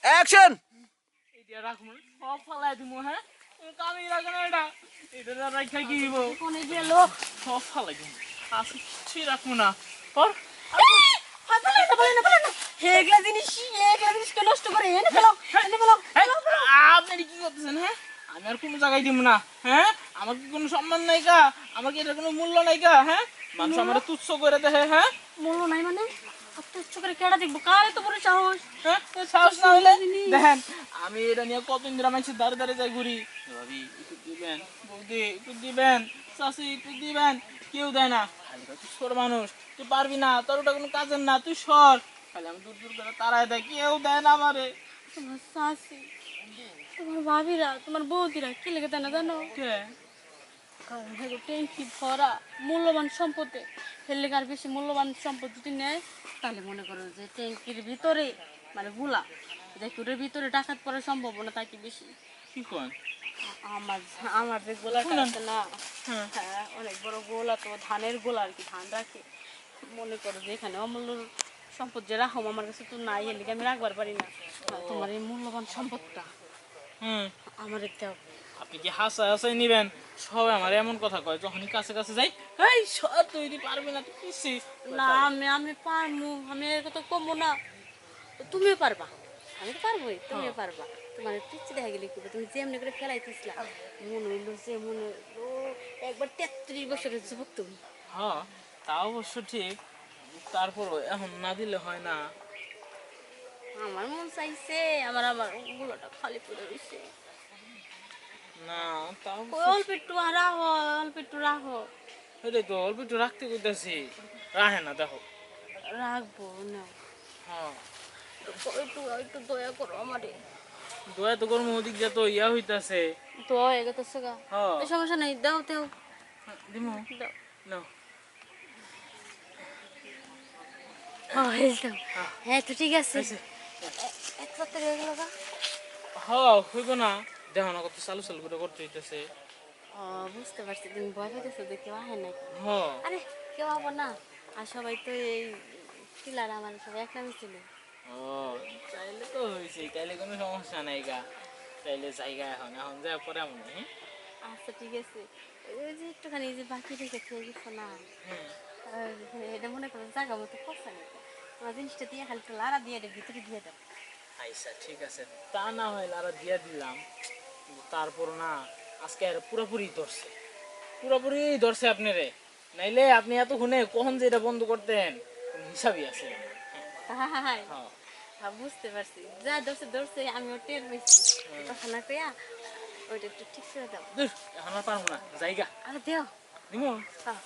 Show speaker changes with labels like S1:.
S1: Action.
S2: এটা রাখুন সব ফালাই দিমু হ্যাঁ কামি রাখে না এটা রাখা কি দিব
S3: কোনে গেল
S2: সব ফালাই দিমু আসি ঠিক রাখবো না পর
S3: হেগলা জিনিস কে নষ্ট করে এনে ফেলো
S2: আপনি কি করতেছেন হ্যাঁ আমি আর কোনো জায়গায় দিব না হ্যাঁ আমার কি কোনো সম্মান নাই কা আমার কি এটার কোনো মূল্য নাই কা হ্যাঁ মানুষ আমার তুচ্ছ করে দেখে হ্যাঁ
S3: মূল্য নাই মানে এত উচ্চ করে কেডা দেখবো কারে তো বড় সাহস
S2: হ্যাঁ সাহস না হলে দেখেন আমি এটা নিয়ে কত ইন্দিরা মানুষের দাঁড়ে দাঁড়িয়ে যাই ঘুরি ভাবি একটু দিবেন বৌদি একটু দিবেন চাষি একটু দিবেন কেউ দেয় না খালি তুই ছোট মানুষ তুই পারবি না তোর ওটা কোনো কাজের না তুই সর খালি আমি দূর দূর করে তারাই দেয় কেউ দেয় না আমারে
S3: তোমার শাশি তোমার ভাবিরা তোমার বৌদিরা কি লেগে দেয় না জানো
S2: কে
S3: কারণ হেগো ট্যাঙ্কি ভরা মূল্যবান সম্পদে ফেললে আর বেশি মূল্যবান সম্পদ যদি নেয় তাহলে মনে করো যে ট্যাঙ্কির ভিতরে মানে গুলা দেখুরের ভিতরে ডাকাত পড়ার সম্ভাবনা থাকে বেশি
S2: কি কোন
S3: আমার আমার যে গোলাটা আছে না হ্যাঁ অনেক বড় গোলা তো ধানের গোলা আর কি ধান রাখে মনে করো যে এখানে অমূল্য সম্পদ যে রাখো আমার কাছে তো নাই এর লিগে আমি রাখবার পারি না তোমার এই মূল্যবান সম্পদটা আমার দাও
S2: আপনি কি হাসায় হাসায় নিবেন সবাই আমার এমন কথা কয় যখনই কাছে কাছে যাই এই সর তুই পারবি না তুই কিসি
S3: না আমি পারবো আমি এর কথা কমবো না তুমিও পারবা আমি তো পারবোই তুমিও পারবা তোমার পিচ্ছি দেখা গেলে কি তুমি যেমনি করে ফেলাইতেছিলা মনে হইলো যে মনে হইলো একবার 33 বছরের যুবক তুমি
S2: হ্যাঁ তা অবশ্য ঠিক তারপরও এখন না দিলে হয় না
S3: আমার মন চাইছে আমার গুলোটা খালি পড়ে রয়েছে
S2: না তাও
S3: অল্প একটু রাখো অল্প একটু রাখো
S2: এটাই তো অল্প একটু রাখতে কইতাছি রাহে না দেখো
S3: রাখবো না
S2: হ্যাঁ
S3: একটু একটু দয়া করো আমারে
S2: দয়া তো কর্ম ওদিক যা তো ইয়া হইতাছে
S3: দয়া এগোতেছে গা
S2: হ্যাঁ
S3: এই সমস্যা নেই দাও দাও
S2: দিমু
S3: দাও
S2: নাও
S3: হ্যাঁ তো ঠিক আছে একসাথে হয়ে গেল গা
S2: হ্যাঁ হইব না দেখো না কত চালু চালু করে করতে হইতেছে
S3: ও বুঝতে পারছি তুমি ভয় পেতেছো যে কেউ আহে নাকি
S2: হ্যাঁ
S3: আরে কেউ হবো না আর সবাই তো এই টিলার আমার সবাই এক নামে ছিল
S2: ও চাইলে তো হয়েছে তাইলে কোনো সমস্যা নাই গা চাইলে জায়গা এখন এখন যা পরে এমন
S3: আচ্ছা ঠিক আছে ওই যে একটুখানি যে বাকি রেখে খেয়ে গেছো না এটা মনে করো জায়গা মতো পড়ছে না তোমার জিনিসটা দিয়ে খালি লাড়া দিয়ে এটা ভিতরে দিয়ে দাও
S2: আচ্ছা ঠিক আছে তা না হয় আর দিয়া দিলাম তারপর না আজকে আর পুরোপুরি ধরছে আপনি রে নাইলে আপনি এত শুনে কখন যে এটা বন্ধ করতেন হিসাবই আছে
S3: বুঝতে পারছি যা ধরছে ধরছে আমি ও টের পেয়েছি কথা না কইয়া ওইটা একটু ঠিক করে দাও
S2: এখন আর পারবো না জায়গা
S3: আর দেও
S2: দিমু
S3: হ্যাঁ